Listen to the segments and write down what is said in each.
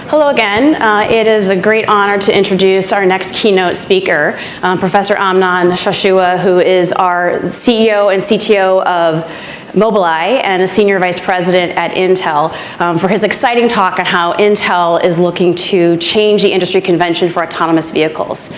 Hello again. It is a great honor to introduce our next keynote speaker, Professor Amnon Shashua, who is our CEO and CTO of Mobileye and a senior vice president at Intel, for his exciting talk on how Intel is looking to change the industry convention for autonomous vehicles.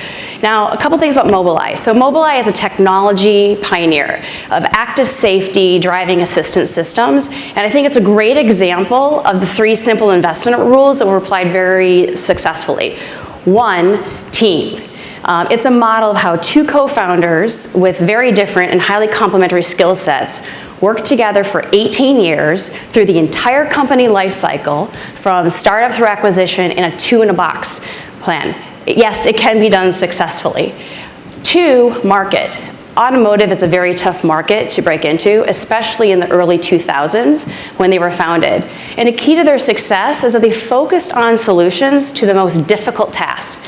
Now, a couple things about Mobileye. So Mobileye is a technology pioneer of active safety driving assistance systems, and I think it's a great example of the 3 simple investment rules that were applied very successfully. 1, team. It's a model of how 2 co-founders with very different and highly complementary skill sets worked together for 18 years through the entire company life cycle, from startup through acquisition, in a 2-in-a-box plan. Yes, it can be done successfully. 2, market. Automotive is a very tough market to break into, especially in the early 2000s when they were founded. And a key to their success is that they focused on solutions to the most difficult tasks.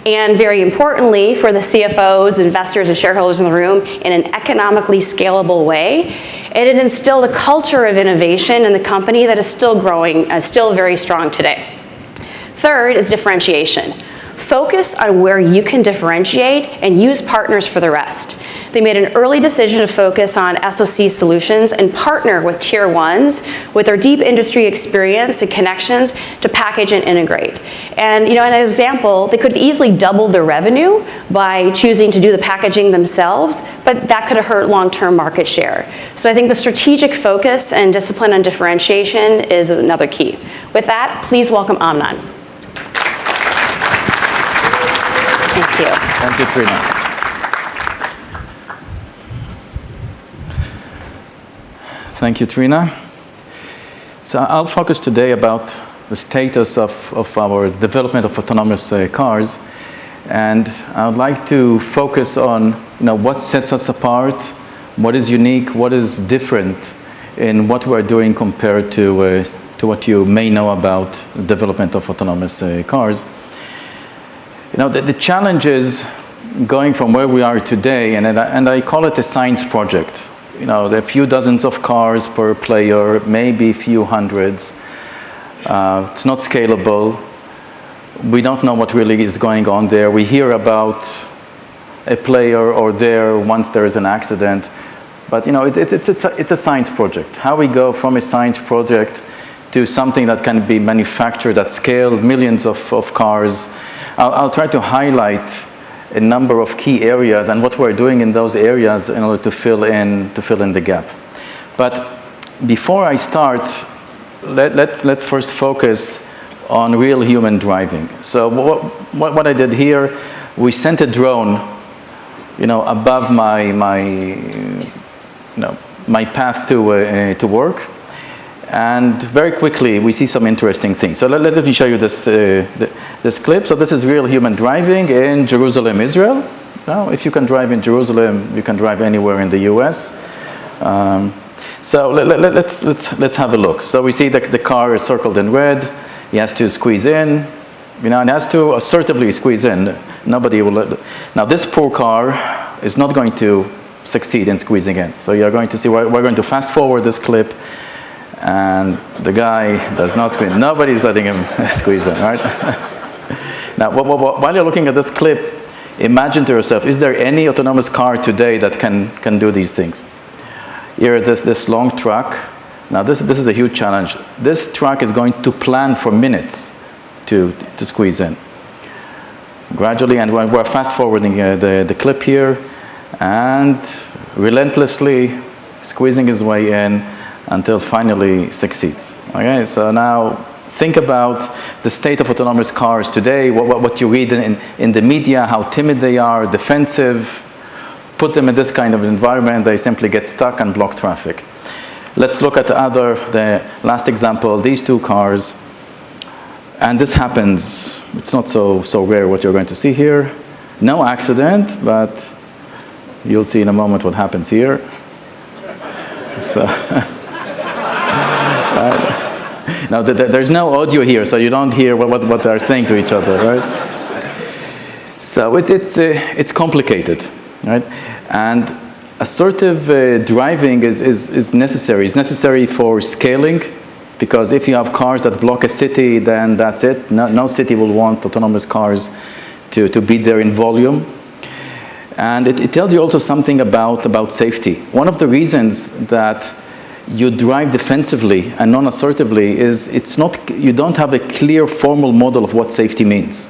And very importantly, for the CFOs, investors, and shareholders in the room, in an economically scalable way. And it instilled a culture of innovation in the company that is still growing, still very strong today. 3rd is differentiation. Focus on where you can differentiate and use partners for the rest. They made an early decision to focus on SoC solutions and partner with tier 1s with their deep industry experience and connections to package and integrate. And in an example, they could have easily doubled their revenue by choosing to do the packaging themselves, but that could have hurt long-term market share. So I think the strategic focus and discipline on differentiation is another key. With that, please welcome Amnon. Thank you. Thank you, Trina. Thank you, Trina. So I'll focus today about the status of our development of autonomous cars, and I would like to focus on what sets us apart, what is unique, what is different in what we're doing compared to what you may know about the development of autonomous cars. The challenge is going from where we are today, and I call it a science project. There are a few dozens of cars per player, maybe a few hundreds. It's not scalable. We don't know what really is going on there. We hear about a player or there once there is an accident. But it's a science project. How we go from a science project to something that can be manufactured at scale, millions of cars. I'll try to highlight a number of key areas and what we're doing in those areas in order to fill in the gap. But before I start, let's first focus on real human driving. So what I did here, we sent a drone, above my path to work. And very quickly, we see some interesting things. So let me show you this clip. So this is real human driving in Jerusalem, Israel. Now, if you can drive in Jerusalem, you can drive anywhere in the US. So let's have a look. So we see that the car is circled in red. He has to squeeze in, and has to assertively squeeze in. Nobody will Now, this poor car is not going to succeed in squeezing in. So you're going to see, we're going to fast forward this clip. And the guy does not squeeze. Nobody's letting him squeeze in, right? Now, while you're looking at this clip, imagine to yourself, is there any autonomous car today that can do these things? Here is this long truck. Now, this is a huge challenge. This truck is going to plan for minutes to squeeze in. Gradually, and we're fast forwarding the clip here, and relentlessly squeezing his way in until finally succeeds. Okay, so now think about the state of autonomous cars today, what you read in the media, how timid they are, defensive. Put them in this kind of environment, they simply get stuck and block traffic. Let's look at the last example, these 2 cars. And this happens, it's not so rare what you're going to see here. No accident, but you'll see in a moment what happens here. So. Now, there's no audio here, so you don't hear what they're saying to each other, right? So it's complicated, right? And assertive driving is necessary. It's necessary for scaling Because if you have cars that block a city, then that's it. No city will want autonomous cars to be there in volume. And it tells you also something about safety. One of the reasons that you drive defensively and non-assertively is you don't have a clear formal model of what safety means.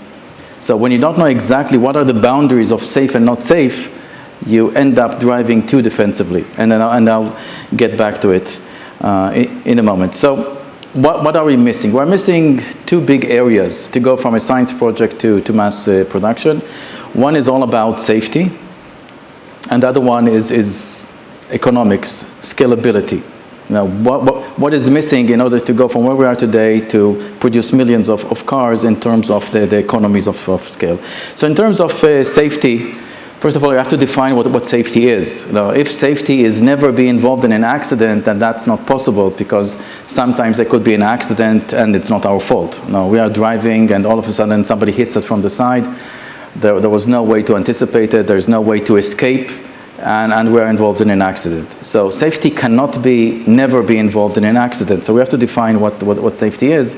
So when you don't know exactly what are the boundaries of safe and not safe, you end up driving too defensively. And I'll get back to it in a moment. So what are we missing? We're missing two big areas to go from a science project to mass production. One is all about safety, and the other one is economics, scalability. Now, what is missing in order to go from where we are today to produce millions of cars in terms of the economies of scale? So in terms of safety, first of all, you have to define what safety is. Now, if safety is never be involved in an accident, then that's not possible, because sometimes there could be an accident and it's not our fault. No, we are driving and all of a sudden somebody hits us from the side. There was no way to anticipate it. There's no way to escape. And we're involved in an accident. So safety cannot never be involved in an accident. So we have to define what safety is,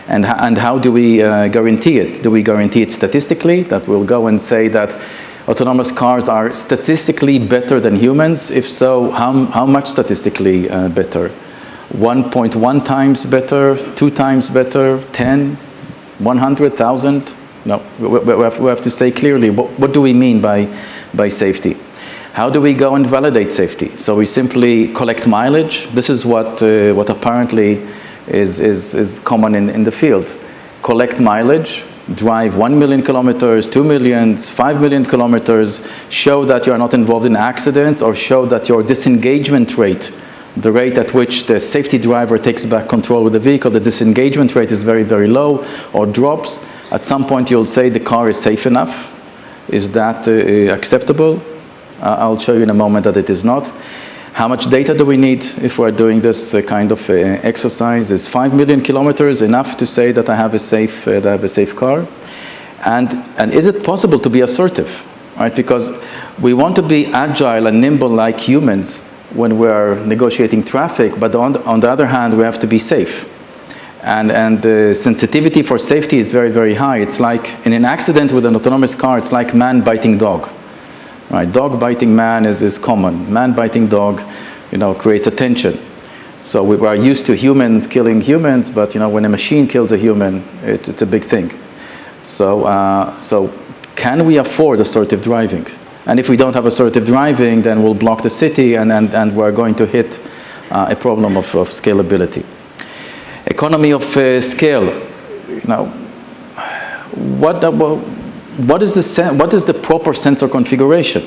and how do we guarantee it? Do we guarantee it statistically, that we'll go and say that autonomous cars are statistically better than humans? If so, how much statistically better? 1.1 times better, 2 times better, 10, 100,000? No, we have to say clearly, what do we mean by safety? How do we go and validate safety? So we simply collect mileage. This is what apparently is common in the field. Collect mileage, drive 1 million kilometers, 2 million, 5 million kilometers, show that you are not involved in accidents, or show that your disengagement rate, the rate at which the safety driver takes back control with the vehicle, the disengagement rate is very, very low or drops. At some point you'll say the car is safe enough. Is that acceptable? I'll show you in a moment that it is not. How much data do we need if we're doing this kind of exercise? Is 5 million kilometers enough to say that I have a safe car? And is it possible to be assertive? Right? Because we want to be agile and nimble like humans when we're negotiating traffic, but on the other hand, we have to be safe. And the sensitivity for safety is very, very high. It's like in an accident with an autonomous car, it's like man biting dog. Right, dog biting man is common. Man biting dog, creates a tension. So we are used to humans killing humans, but when a machine kills a human, it's a big thing. So can we afford assertive driving? And if we don't have assertive driving, then we'll block the city, and we're going to hit a problem of scalability. Economy of scale. What is the proper sensor configuration?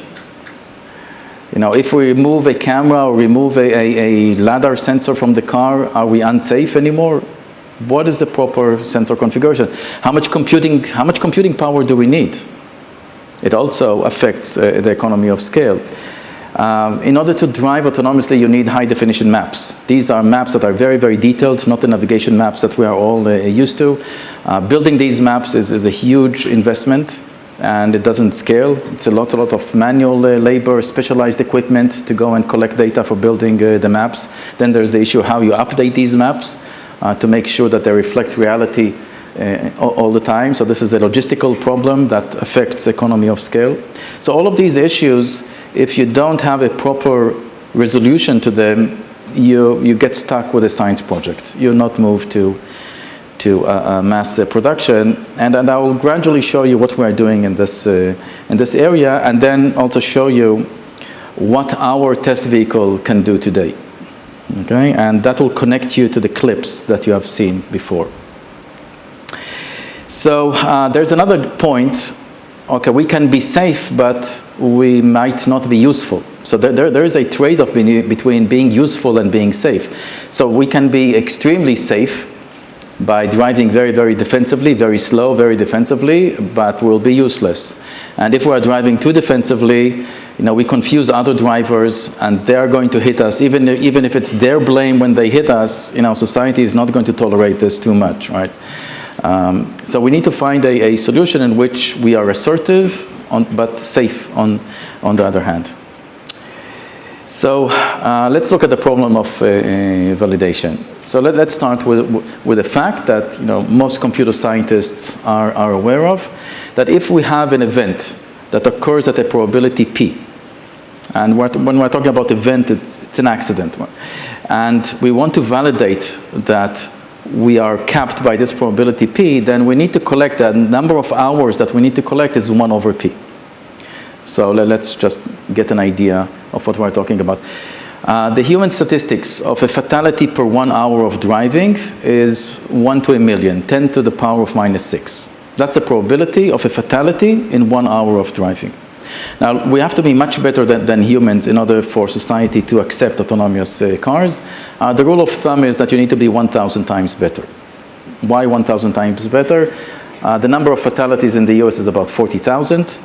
If we remove a camera or remove a LiDAR sensor from the car, are we unsafe anymore? What is the proper sensor configuration? How much computing power do we need? It also affects the economy of scale. In order to drive autonomously, you need high-definition maps. These are maps that are very, very detailed, not the navigation maps that we are all used to. Building these maps is a huge investment, and it doesn't scale. It's a lot of manual labor, specialized equipment to go and collect data for building the maps. Then there's the issue of how you update these maps to make sure that they reflect reality all the time. So this is a logistical problem that affects economy of scale. So all of these issues, if you don't have a proper resolution to them, you get stuck with a science project. You'll not move to mass production. And I will gradually show you what we are doing in this area, and then also show you what our test vehicle can do today. Okay, and that will connect you to the clips that you have seen before. So there's another point. Okay, we can be safe, but we might not be useful. So there is a trade-off between being useful and being safe. So we can be extremely safe by driving very, very defensively, very slow, very defensively, but we'll be useless. And if we are driving too defensively, we confuse other drivers, and they're going to hit us, even if it's their blame when they hit us. Society is not going to tolerate this too much, right? So we need to find a solution in which we are assertive, but safe on the other hand. So let's look at the problem of validation. So let's start with the fact that most computer scientists are aware of, that if we have an event that occurs at a probability p, and when we're talking about event, it's an accident, and we want to validate that we are capped by this probability p, then we need to collect the number of hours that we need to collect is 1 over p. So let's just get an idea of what we're talking about. The human statistics of a fatality per 1 hour of driving is 1 to a million, 10 to the power of minus 6. That's the probability of a fatality in 1 hour of driving. Now, we have to be much better than humans in order for society to accept autonomous cars. The rule of thumb is that you need to be 1,000 times better. Why 1,000 times better? The number of fatalities in the US is about 40,000.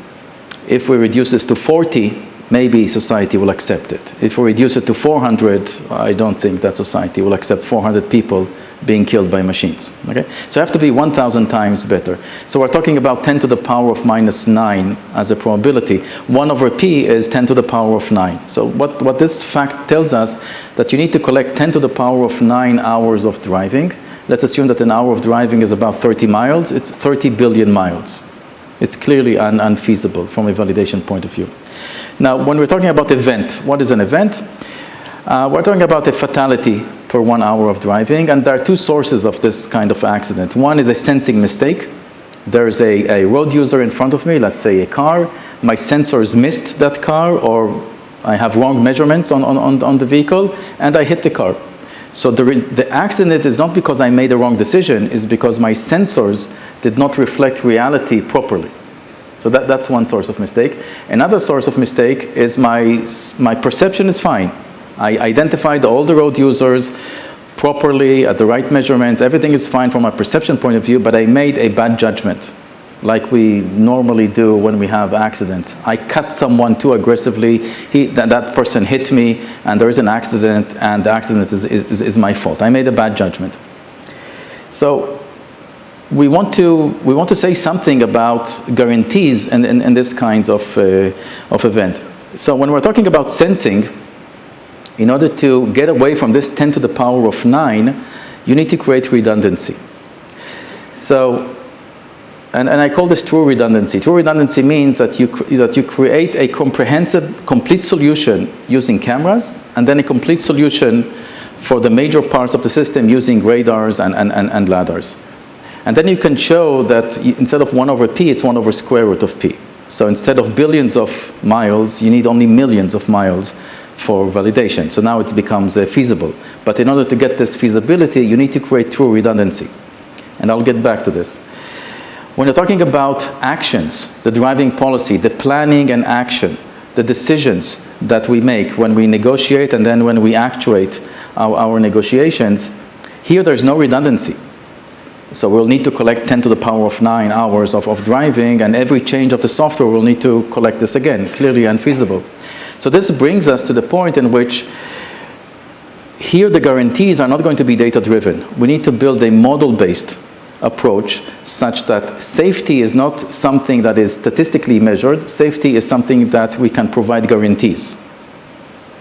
If we reduce this to 40, maybe society will accept it. If we reduce it to 400, I don't think that society will accept 400 people being killed by machines. Okay? So you have to be 1,000 times better. So we're talking about 10 to the power of minus 9 as a probability. 1 over p is 10 to the power of 9. So what this fact tells us, that you need to collect 10 to the power of 9 hours of driving. Let's assume that an hour of driving is about 30 miles. It's 30 billion miles. It's clearly unfeasible from a validation point of view. Now, when we're talking about event, what is an event? We're talking about a fatality per 1 hour of driving, and there are two sources of this kind of accident. One is a sensing mistake. There's a road user in front of me, let's say a car. My sensors missed that car, or I have wrong measurements on the vehicle, and I hit the car. So the accident is not because I made a wrong decision, it's because my sensors did not reflect reality properly. So that's one source of mistake. Another source of mistake is my perception is fine. I identified all the road users properly at the right measurements. Everything is fine from a perception point of view, but I made a bad judgment, like we normally do when we have accidents. I cut someone too aggressively, that person hit me, and there is an accident, and the accident is my fault. I made a bad judgment. So we want to say something about guarantees in this kinds of event. So when we're talking about sensing, in order to get away from this 10 to the power of 9, you need to create redundancy. So, and I call this true redundancy. True redundancy means that you create a comprehensive, complete solution using cameras, and then a complete solution for the major parts of the system using radars and LiDARs. And then you can show that instead of 1 over p, it's 1 over square root of p. So instead of billions of miles, you need only millions of miles for validation. So now it becomes feasible. But in order to get this feasibility, you need to create true redundancy. And I'll get back to this. When you're talking about actions, the driving policy, the planning and action, the decisions that we make when we negotiate and then when we actuate our negotiations, here there's no redundancy. So we'll need to collect 10 to the power of 9 hours of driving, and every change of the software we'll need to collect this again, clearly unfeasible. So this brings us to the point in which here the guarantees are not going to be data-driven. We need to build a model-based approach such that safety is not something that is statistically measured. Safety is something that we can provide guarantees.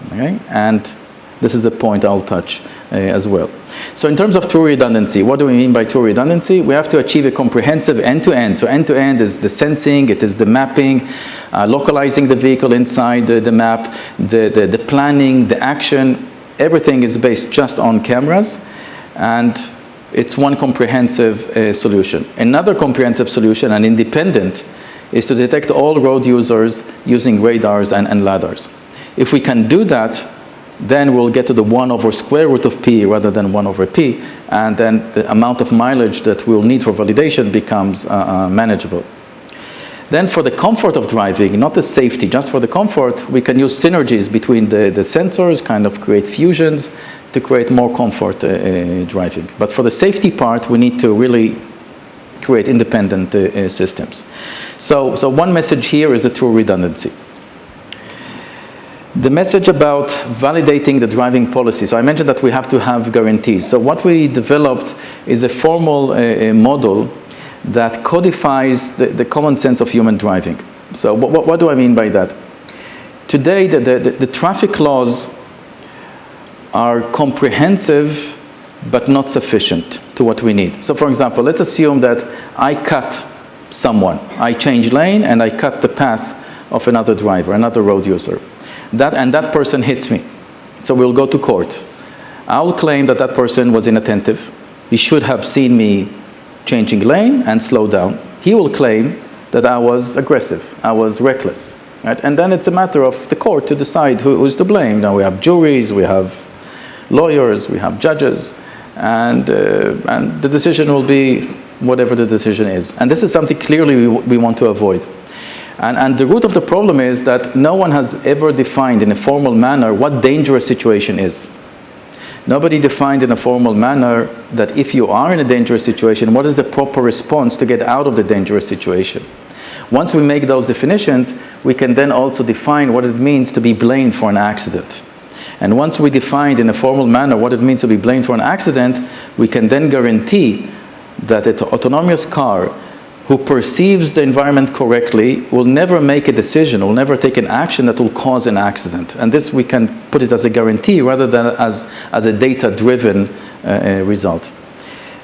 Okay? And this is a point I'll touch as well. So in terms of true redundancy, what do we mean by true redundancy? We have to achieve a comprehensive end-to-end. So end-to-end is the sensing, it is the mapping, localizing the vehicle inside the map, the planning, the action. Everything is based just on cameras, and it's one comprehensive solution. Another comprehensive solution, and independent, is to detect all road users using radars and LiDARs. If we can do that, then we'll get to the 1 over square root of p rather than 1 over p, and then the amount of mileage that we'll need for validation becomes manageable. Then for the comfort of driving, not the safety, just for the comfort, we can use synergies between the sensors, kind of create fusions to create more comfort driving. But for the safety part, we need to really create independent systems. So one message here is the true redundancy. The message about validating the driving policy. So I mentioned that we have to have guarantees. So what we developed is a formal model that codifies the common sense of human driving. So what do I mean by that? today the traffic laws are comprehensive but not sufficient to what we need. So for example, let's assume that I cut someone. I change lane and I cut the path of another driver, another road user. That person hits me. So we'll go to court. I'll claim that person was inattentive. He should have seen me changing lane and slow down. He will claim that I was aggressive, I was reckless. Right? And then it's a matter of the court to decide who's to blame. Now we have juries, we have lawyers, we have judges, and the decision will be whatever the decision is. And this is something clearly we want to avoid. And the root of the problem is that no one has ever defined in a formal manner what dangerous situation is. Nobody defined in a formal manner that if you are in a dangerous situation, what is the proper response to get out of the dangerous situation? Once we make those definitions, we can then also define what it means to be blamed for an accident. And once we define in a formal manner what it means to be blamed for an accident, we can then guarantee that an autonomous car who perceives the environment correctly will never make a decision, will never take an action that will cause an accident. And this we can put it as a guarantee rather than as a data-driven result.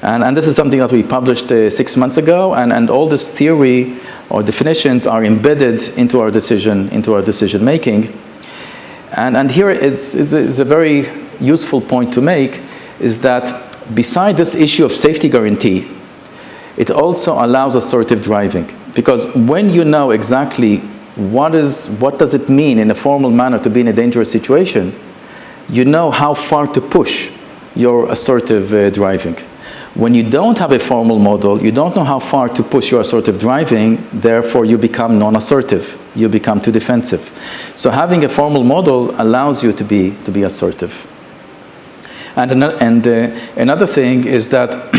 And this is something that we published 6 months ago, and all this theory or definitions are embedded into our decision making. And here is a very useful point to make, is that beside this issue of safety guarantee, it also allows assertive driving. Because when you know exactly what does it mean in a formal manner to be in a dangerous situation, you know how far to push your assertive driving. When you don't have a formal model, you don't know how far to push your assertive driving, therefore you become non-assertive, you become too defensive. So having a formal model allows you to be assertive. And another thing is that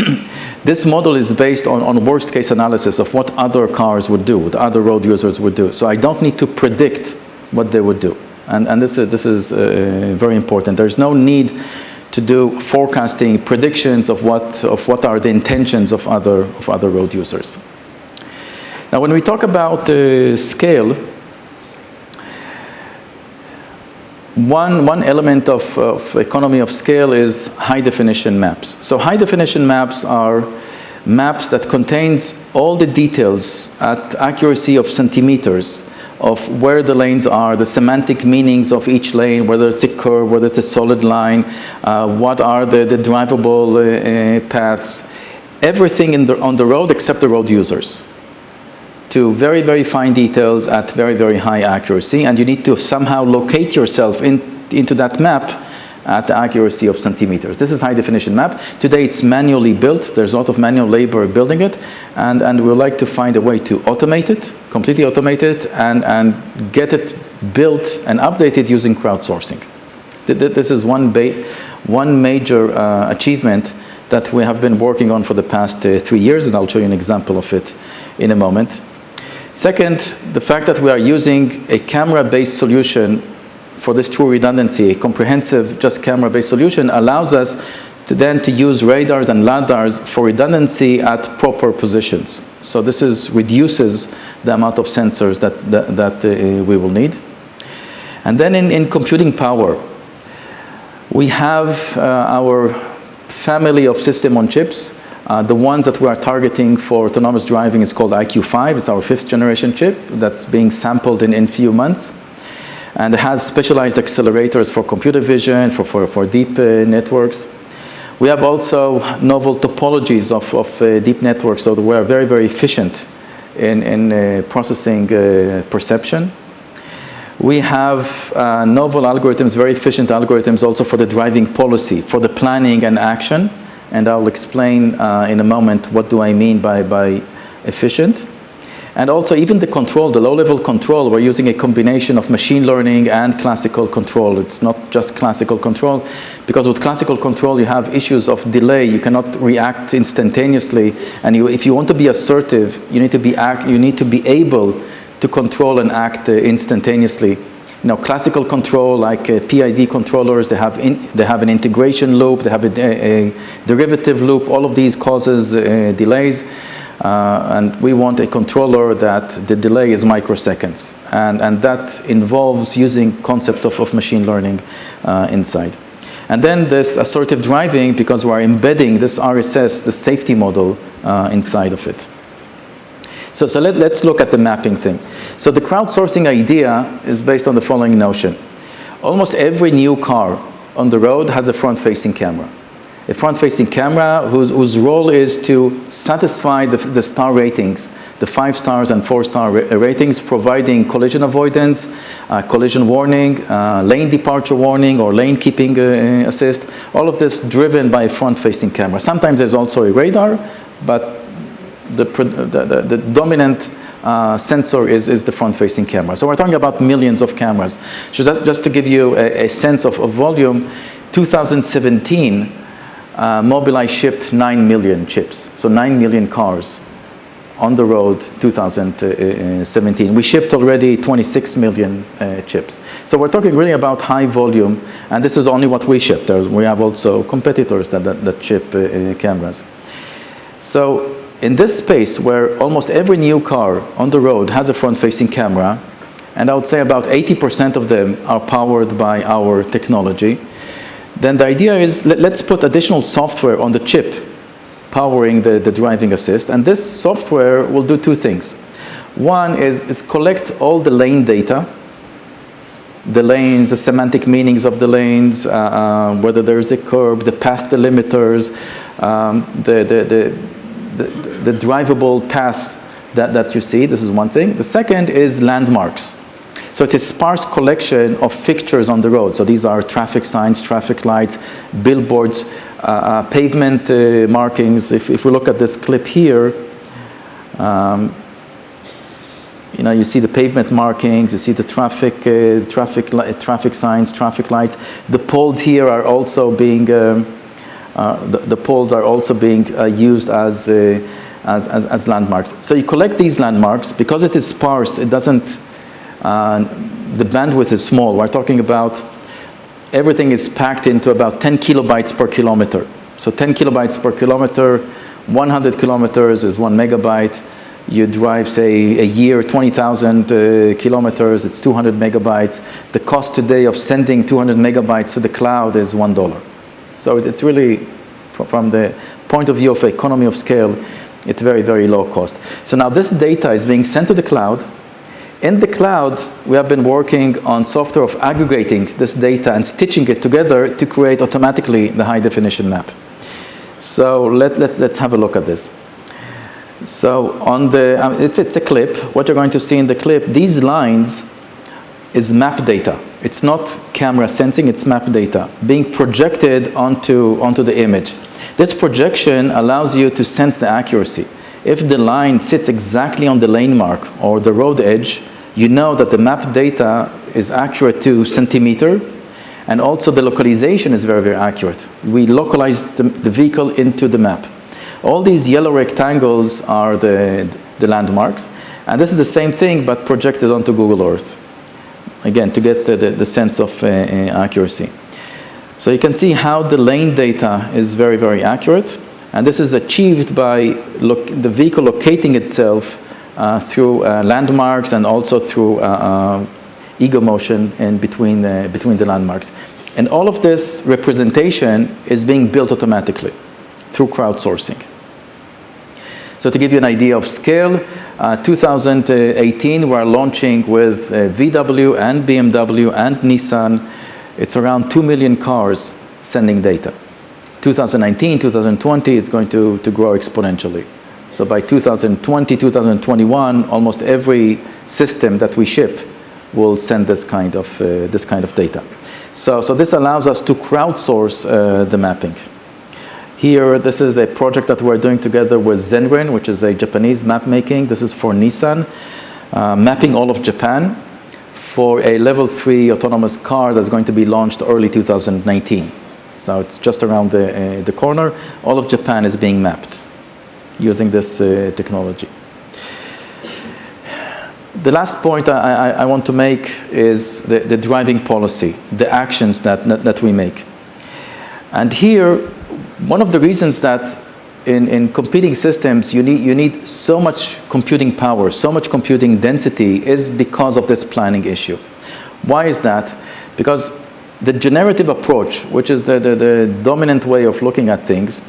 this model is based on worst case analysis of what other cars would do, what other road users would do. So I don't need to predict what they would do. And this is very important. There's no need to do forecasting predictions of what are the intentions of other road users. Now when we talk about scale, one element of economy of scale is high definition maps. So high definition maps are maps that contains all the details at accuracy of centimeters of where the lanes are, the semantic meanings of each lane, whether it's a curve, whether it's a solid line, what are the drivable paths, everything on the road except the road users, to very, very fine details at very, very high accuracy. And you need to somehow locate yourself into that map at the accuracy of centimeters. This is high definition map. Today it's manually built. There's a lot of manual labor building it. And we would like to find a way to automate it, completely automate it, and get it built and updated using crowdsourcing. This is one major achievement that we have been working on for the past 3 years, and I'll show you an example of it in a moment. Second, the fact that we are using a camera-based solution for this true redundancy, a comprehensive just camera-based solution, allows us to use radars and LiDARs for redundancy at proper positions. So this reduces the amount of sensors that we will need. And then in computing power, we have our family of system on chips. The ones that we are targeting for autonomous driving is called IQ5. It's our 5th generation chip that's being sampled in few months. And it has specialized accelerators for computer vision, for deep networks. We have also novel topologies of deep networks, so that we are very, very efficient in processing perception. We have novel algorithms, very efficient algorithms also for the driving policy, for the planning and action. And I'll explain in a moment what do I mean by efficient. And also even the control, the low-level control, we're using a combination of machine learning and classical control. It's not just classical control, because with classical control you have issues of delay. You cannot react instantaneously, and if you want to be assertive, you need to be able to control and act instantaneously. Classical control, like PID controllers, they have an integration loop, they have a derivative loop. All of these causes delays. And we want a controller that the delay is microseconds. And that involves using concepts of machine learning inside. And then this assertive driving, because we're embedding this RSS, the safety model, inside of it. So let's look at the mapping thing. So the crowdsourcing idea is based on the following notion. Almost every new car on the road has a front-facing camera. A front-facing camera whose role is to satisfy the star ratings, the 5 stars and 4-star ratings, providing collision avoidance, collision warning, lane departure warning, or lane keeping assist. All of this driven by a front-facing camera. Sometimes there's also a radar, but the dominant sensor is the front-facing camera. So we're talking about millions of cameras. So just to give you a sense of volume, 2017, Mobileye shipped 9 million chips. So 9 million cars on the road 2017. We shipped already 26 million chips. So we're talking really about high volume, and this is only what we ship. We have also competitors that ship cameras. So in this space where almost every new car on the road has a front-facing camera, and I would say about 80% of them are powered by our technology, then the idea is let's put additional software on the chip powering the driving assist, and this software will do 2 things. One is collect all the lane data, the lanes, the semantic meanings of the lanes, whether there's a curb, the path delimiters, the drivable paths that you see. This is one thing. The second is landmarks. So it's a sparse collection of fixtures on the road. So these are traffic signs, traffic lights, billboards, pavement markings. If we look at this clip here, you see the pavement markings, you see the traffic signs, traffic lights. The poles here are also being used as landmarks. So you collect these landmarks. Because it is sparse, it doesn't. The bandwidth is small. We're talking about everything is packed into about 10 kilobytes per kilometer. So 10 kilobytes per kilometer, 100 kilometers is 1 megabyte. You drive, say, a year, 20,000 kilometers, it's 200 megabytes. The cost today of sending 200 megabytes to the cloud is $1. So it's really, from the point of view of economy of scale, it's very, very low cost. So now this data is being sent to the cloud. In the cloud, we have been working on software of aggregating this data and stitching it together to create automatically the high-definition map. So let's have a look at this. So on the, it's a clip. What you're going to see in the clip, these lines is map data. It's not camera sensing, it's map data being projected onto the image. This projection allows you to sense the accuracy. If the line sits exactly on the lane mark or the road edge, you know that the map data is accurate to centimeter, and also the localization is very, very accurate. We localize the vehicle into the map. All these yellow rectangles are the landmarks, and this is the same thing but projected onto Google Earth. Again, to get the sense of accuracy. So you can see how the lane data is very, very accurate. And this is achieved by the vehicle locating itself through landmarks and also through ego motion in between the landmarks. And all of this representation is being built automatically through crowdsourcing. So to give you an idea of scale, 2018 we're launching with VW and BMW and Nissan. It's around 2 million cars sending data. 2019, 2020, it's going to grow exponentially. So by 2020, 2021, almost every system that we ship will send this kind of data. So this allows us to crowdsource the mapping. Here, this is a project that we're doing together with Zenrin, which is a Japanese map making. This is for Nissan, mapping all of Japan for a level 3 autonomous car that's going to be launched early 2019. So it's just around the corner. All of Japan is being mapped using this technology. The last point I want to make is the driving policy, the actions that we make. And here, one of the reasons that in competing systems, you need so much computing power, so much computing density is because of this planning issue. Why is that? Because the generative approach, which is the dominant way of looking at things,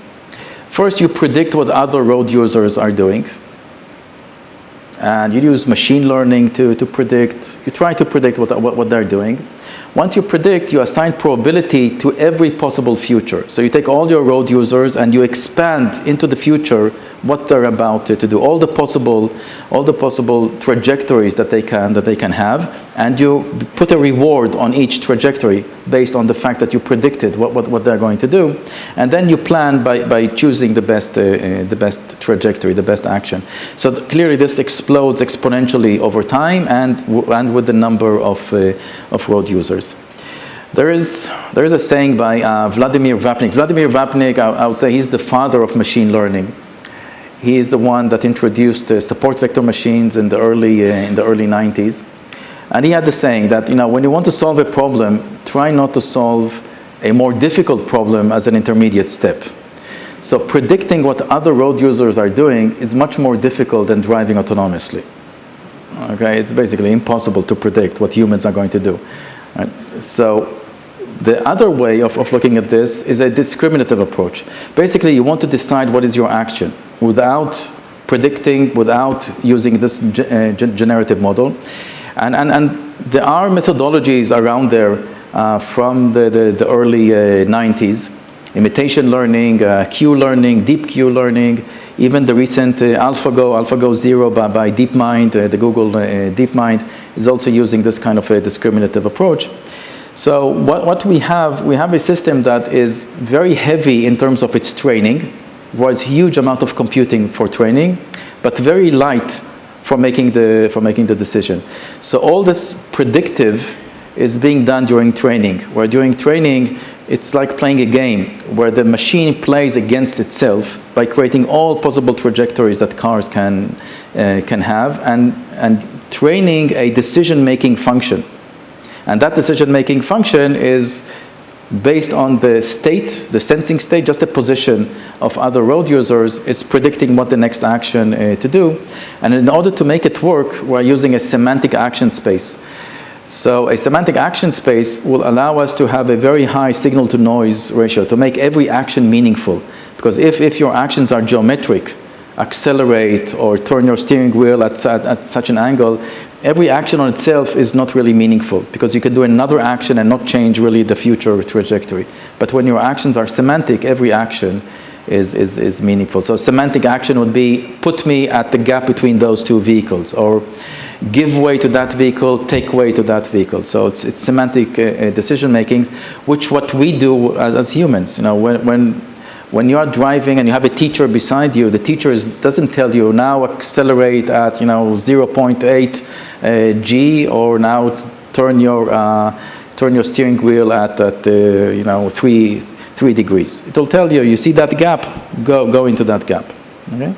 first you predict what other road users are doing. And you use machine learning to predict, you try to predict what they're doing. Once you predict, you assign probability to every possible future. So you take all your road users and you expand into the future what they're about to do, all the possible trajectories that they can have, and you put a reward on each trajectory based on the fact that you predicted what they're going to do, and then you plan by choosing the best trajectory, the best action. So clearly this explodes exponentially over time and with the number of road users. There is a saying by Vladimir Vapnik. Vladimir Vapnik, I would say he's the father of machine learning. He is the one that introduced support vector machines in the early 90s. And he had the saying that, when you want to solve a problem, try not to solve a more difficult problem as an intermediate step. So predicting what other road users are doing is much more difficult than driving autonomously. Okay, it's basically impossible to predict what humans are going to do. Right? So the other way of looking at this is a discriminative approach. Basically, you want to decide what is your action without predicting, without using this generative model. And there are methodologies around there from the early 90s. Imitation learning, Q learning, deep Q learning, even the recent AlphaGo Zero by DeepMind, the Google DeepMind, is also using this kind of a discriminative approach. So what we have a system that is very heavy in terms of its training, requires huge amount of computing for training, but very light for making the decision. So all this predictive is being done during training, where during training, it's like playing a game where the machine plays against itself by creating all possible trajectories that cars can have and training a decision-making function. And that decision-making function is based on the state, the sensing state, just the position of other road users. Is predicting what the next action to do. And in order to make it work, we're using a semantic action space. So a semantic action space will allow us to have a very high signal-to-noise ratio to make every action meaningful. Because if your actions are geometric, accelerate or turn your steering wheel at such an angle, every action on itself is not really meaningful because you can do another action and not change really the future trajectory. But when your actions are semantic, every action is meaningful. So semantic action would be put me at the gap between those two vehicles, or give way to that vehicle, take way to that vehicle. So it's semantic decision makings, which what we do as humans. When you are driving and you have a teacher beside you, the teacher doesn't tell you now accelerate at 0.8 G, or now turn your steering wheel at 3 degrees. It'll tell you, you see that gap, go into that gap. Okay.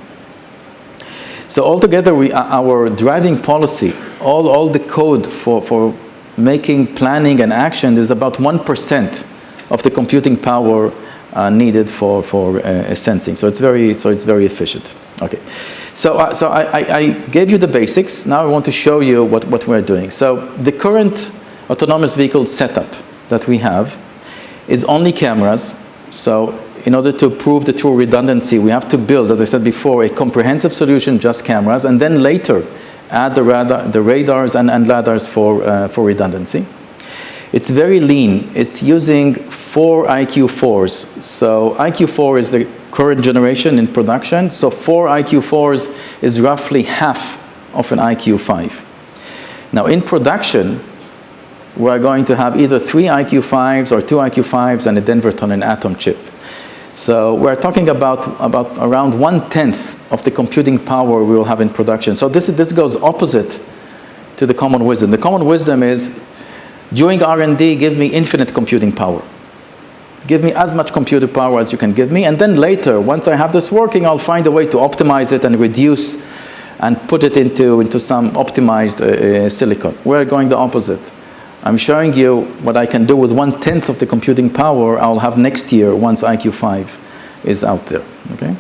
So altogether, our driving policy, all the code for making planning and action is about 1% of the computing power needed for sensing. So it's very efficient. Okay. So I gave you the basics. Now I want to show you what we're doing. So the current autonomous vehicle setup that we have is only cameras. So in order to prove the true redundancy, we have to build, as I said before, a comprehensive solution, just cameras, and then later add the radars and lidars for redundancy. It's very lean. It's using 4 IQ4s. So IQ4 is the current generation in production. So 4 IQ4s is roughly half of an IQ5. Now in production, we're going to have either 3 IQ5s or 2 IQ5s and a Denverton and Atom chip. So we're talking about around 1/10 of the computing power we will have in production. So this goes opposite to the common wisdom. The common wisdom is, during R&D, give me infinite computing power. Give me as much computing power as you can give me, and then later, once I have this working, I'll find a way to optimize it and reduce and put it into some optimized silicon. We're going the opposite. I'm showing you what I can do with 1/10 of the computing power I'll have next year once IQ5 is out there, okay?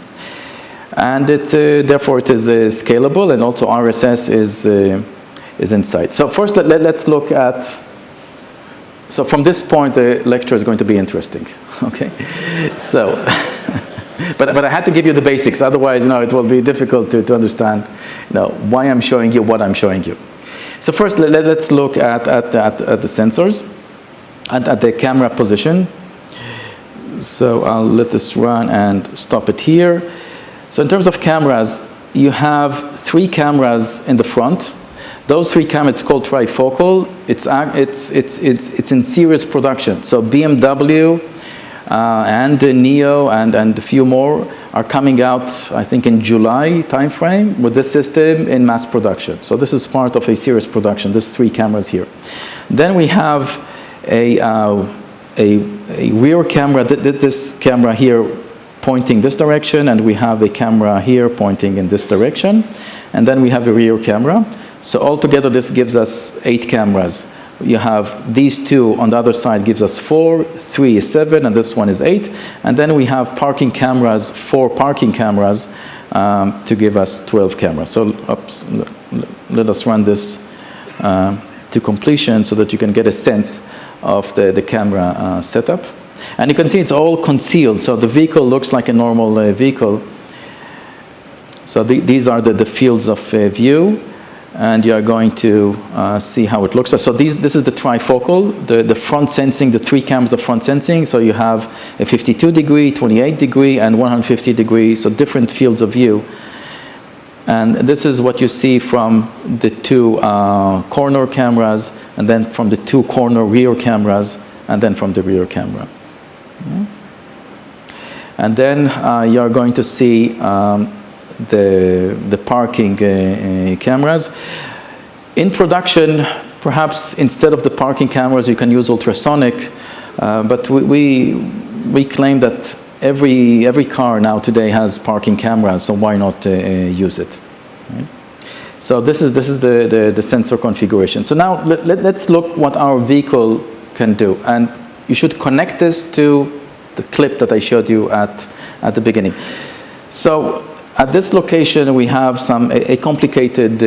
And therefore it is scalable, and also RSS is inside. So first let's look at, so from this point the lecture is going to be interesting, okay? So, but I had to give you the basics, otherwise it will be difficult to understand why I'm showing you what I'm showing you. So first let's look at the sensors and at the camera position. So I'll let this run and stop it here. So in terms of cameras, you have 3 cameras in the front. Those 3 cameras, it's called trifocal. It's in series production. So BMW and NIO and a few more are coming out, I think, in July timeframe with this system in mass production. So this is part of a series production. There's 3 cameras here. Then we have a rear camera. This camera here pointing this direction, and we have a camera here pointing in this direction, and then we have a rear camera. So altogether this gives us 8 cameras. You have these 2 on the other side gives us 4, 3 is 7, and this one is 8. And then we have parking cameras, 4 parking cameras to give us 12 cameras. So let us run this to completion so that you can get a sense of the camera setup. And you can see it's all concealed, so the vehicle looks like a normal vehicle. So these are the fields of view, and you are going to see how it looks. So this is the trifocal, the front sensing, the 3 cameras of front sensing. So you have a 52 degree, 28 degree, and 150 degree, so different fields of view. And this is what you see from the 2 corner cameras, and then from the 2 corner rear cameras, and then from the rear camera. And then you're going to see the parking cameras. In production, perhaps instead of the parking cameras, you can use ultrasonic, but we claim that every car now today has parking cameras, so why not use it? Right? So this is the sensor configuration. So now let's look what our vehicle can do, and you should connect this to the clip that I showed you at the beginning. So at this location, we have a complicated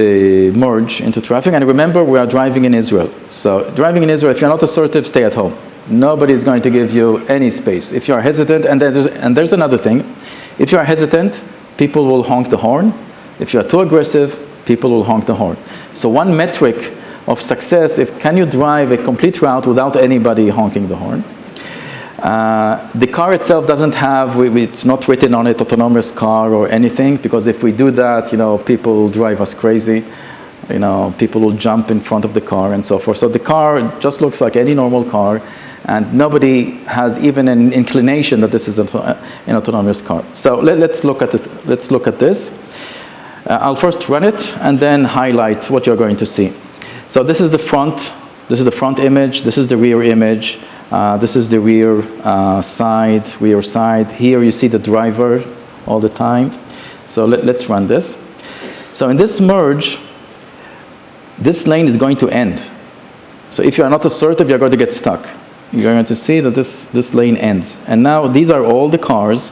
merge into traffic. And remember, we are driving in Israel. So driving in Israel, if you're not assertive, stay at home. Nobody is going to give you any space. If you are hesitant, and there's another thing. If you are hesitant, people will honk the horn. If you are too aggressive, people will honk the horn. So one metric of success, can you drive a complete route without anybody honking the horn? The car itself doesn't have, it's not written on it, autonomous car or anything, because if we do that, people will drive us crazy. People will jump in front of the car and so forth. So the car just looks like any normal car, and nobody has even an inclination that this is an autonomous car. So let's look at this. I'll first run it and then highlight what you're going to see. So this is the front. This is the front image. This is the rear image. This is the rear side. Here you see the driver all the time. So let's run this. So in this merge, this lane is going to end. So if you are not assertive, you're going to get stuck. You're going to see that this lane ends. And now these are all the cars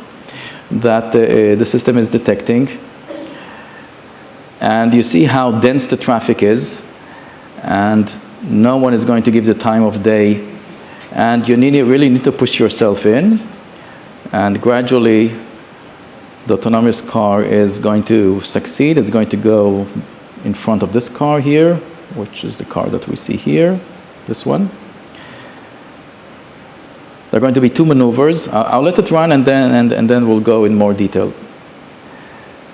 that the system is detecting. And you see how dense the traffic is. And no one is going to give the time of day. And you really need to push yourself in. And gradually, the autonomous car is going to succeed. It's going to go in front of this car here, which is the car that we see here, this one. There are going to be 2 maneuvers. I'll let it run, and then we'll go in more detail.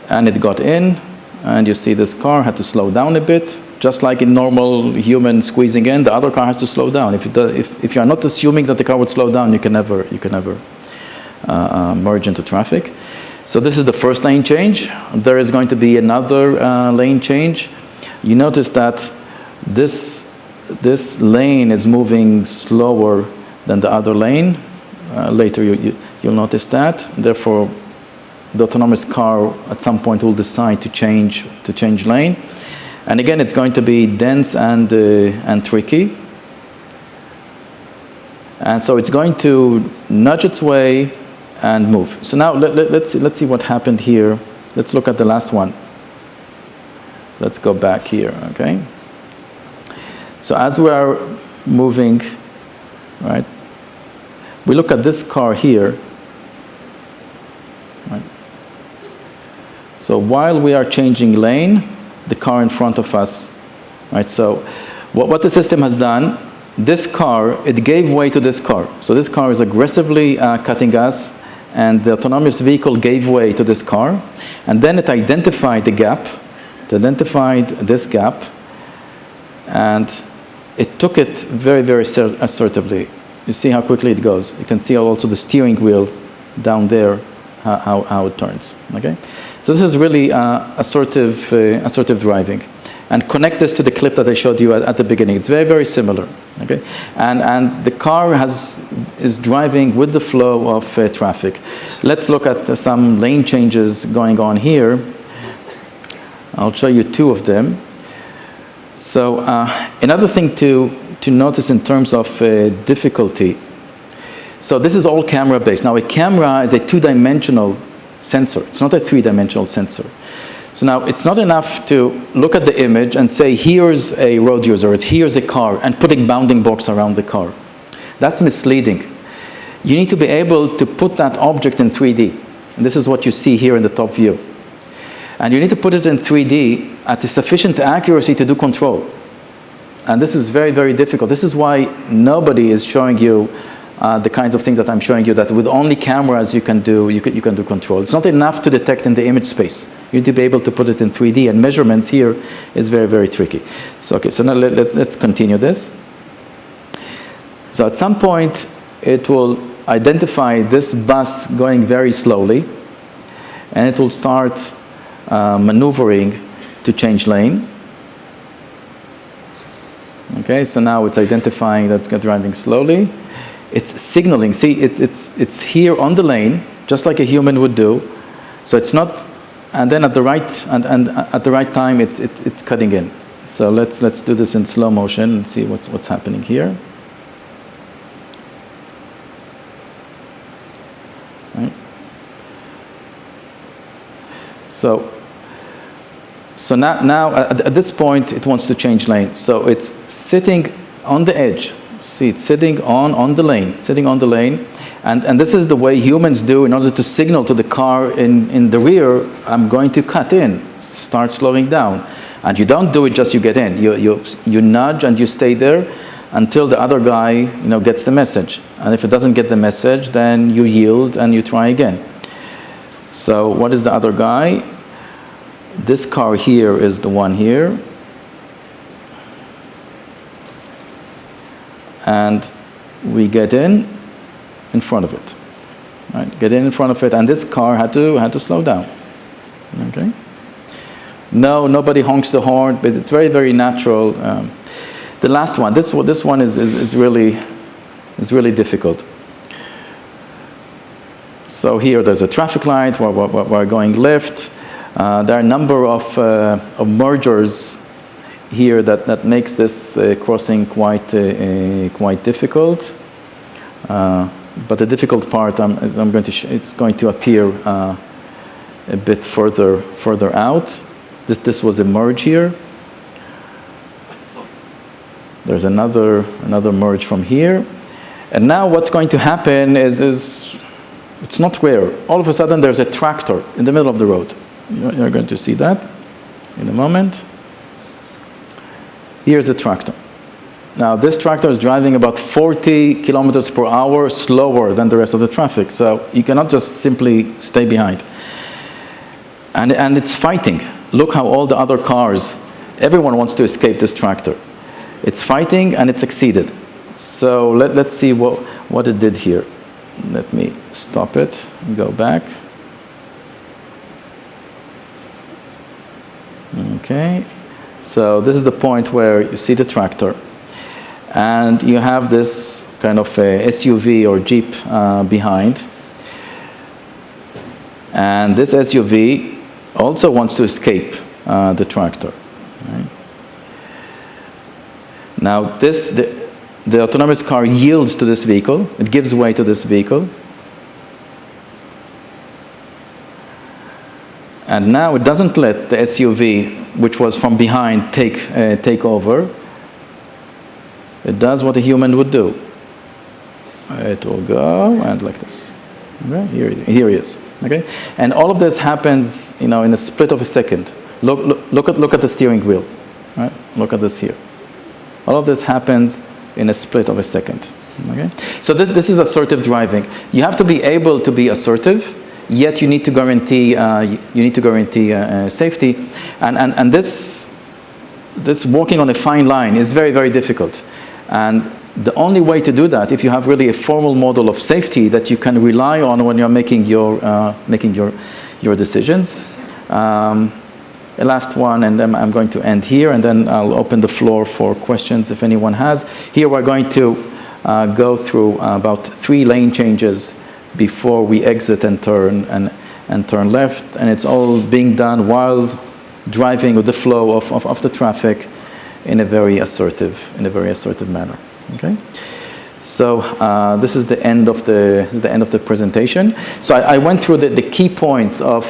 And it got in, and you see this car had to slow down a bit. Just like in normal human squeezing in, the other car has to slow down. If you are not assuming that the car would slow down, you can never merge into traffic. So this is the first lane change. There is going to be another lane change. You notice that this lane is moving slower than the other lane. Later you'll notice that. Therefore, the autonomous car at some point will decide to change lane. And again, it's going to be dense and tricky. And so it's going to nudge its way and move. So now let's see what happened here. Let's look at the last one. Let's go back here, okay? So as we are moving, right, we look at this car here, right? So while we are changing lane, the car in front of us, right? So what the system has done, this car, it gave way to this car. So this car is aggressively cutting us, and the autonomous vehicle gave way to this car, and then it identified the gap. It identified this gap, and it took it very, very assertively. You see how quickly it goes. You can see also the steering wheel down there, how it turns, okay? So this is really assertive driving. And connect this to the clip that I showed you at the beginning. It's very, very similar, okay? And the car is driving with the flow of traffic. Let's look at some lane changes going on here. I'll show you two of them. So another thing to notice in terms of difficulty. So this is all camera-based. Now a camera is a two-dimensional sensor. It's not a three-dimensional sensor. So now it's not enough to look at the image and say, here's a road user, or here's a car, and put a bounding box around the car. That's misleading. You need to be able to put that object in 3D. And this is what you see here in the top view. And you need to put it in 3D at a sufficient accuracy to do control. And this is very, very difficult. This is why nobody is showing you the kinds of things that I'm showing you, that with only cameras you can do control. It's not enough to detect in the image space. You need to be able to put it in 3D, and measurements here is very, very tricky. So okay, so now let's continue this. So at some point, it will identify this bus going very slowly, and it will start maneuvering to change lane. Okay, so now it's identifying that it's driving slowly. It's signaling. See, it's here on the lane, just like a human would do. So it's not, and then at the right and at the right time, it's cutting in. So let's do this in slow motion and see what's happening here. Right. So now at this point, it wants to change lane. So it's sitting on the edge. See, it's sitting on the lane, and this is the way humans do in order to signal to the car in the rear, I'm going to cut in, start slowing down. And you don't do it just you get in. You nudge and you stay there until the other guy gets the message. And if it doesn't get the message, then you yield and you try again. So what is the other guy? This car here is the one here. And we get in front of it, right? Get in front of it, and this car had to slow down. Okay. No, nobody honks the horn, but it's very, very natural. The last one, this one is really difficult. So here there's a traffic light. We're going left. There are a number of mergers here that makes this crossing quite difficult. But the difficult part, I'm going to it's going to appear a bit further out. This was a merge here. There's another merge from here, and now what's going to happen is it's not rare. All of a sudden, there's a tractor in the middle of the road. You're going to see that in a moment. Here's a tractor. Now, this tractor is driving about 40 kilometers per hour slower than the rest of the traffic. So you cannot just simply stay behind. And it's fighting. Look how all the other cars, everyone wants to escape this tractor. It's fighting, and it succeeded. So let's see what it did here. Let me stop it and go back. Okay. So this is the point where you see the tractor, and you have this kind of a SUV or Jeep behind. And this SUV also wants to escape the tractor. Right? Now the autonomous car yields to this vehicle. It gives way to this vehicle. And now it doesn't let the SUV, which was from behind, take over. It does what a human would do. It will go and like this. Okay? Here he is. Okay? And all of this happens, in a split of a second. Look at the steering wheel. Right? Look at this here. All of this happens in a split of a second. Okay? So this is assertive driving. You have to be able to be assertive, yet you need to guarantee safety, and this walking on a fine line is very, very difficult. And the only way to do that, if you have really a formal model of safety that you can rely on when you're making your decisions. The last one, and then I'm going to end here, and then I'll open the floor for questions if anyone has. Here we're going to go through about 3 lane changes before we exit and turn left, and it's all being done while driving with the flow of the traffic in a very assertive manner. Okay, so this is the end of the presentation. So I went through the key points of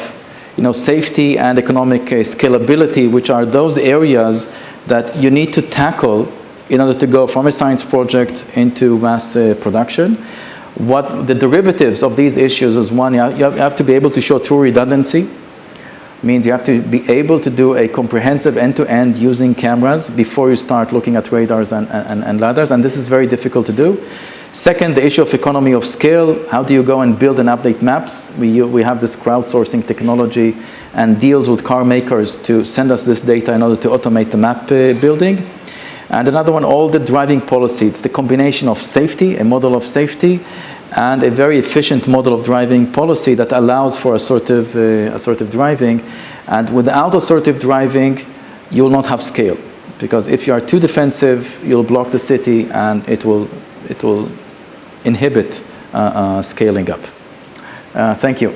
safety and economic scalability, which are those areas that you need to tackle in order to go from a science project into mass production. What the derivatives of these issues is, one, you have to be able to show true redundancy. Means you have to be able to do a comprehensive end-to-end using cameras before you start looking at radars and lidars, and this is very difficult to do. Second, the issue of economy of scale. How do you go and build and update maps? We have this crowdsourcing technology and deals with car makers to send us this data in order to automate the map building. And another one, all the driving policy. It's the combination of safety, a model of safety, and a very efficient model of driving policy that allows for assertive driving. And without assertive driving, you will not have scale. Because if you are too defensive, you'll block the city, and it will inhibit scaling up. Thank you.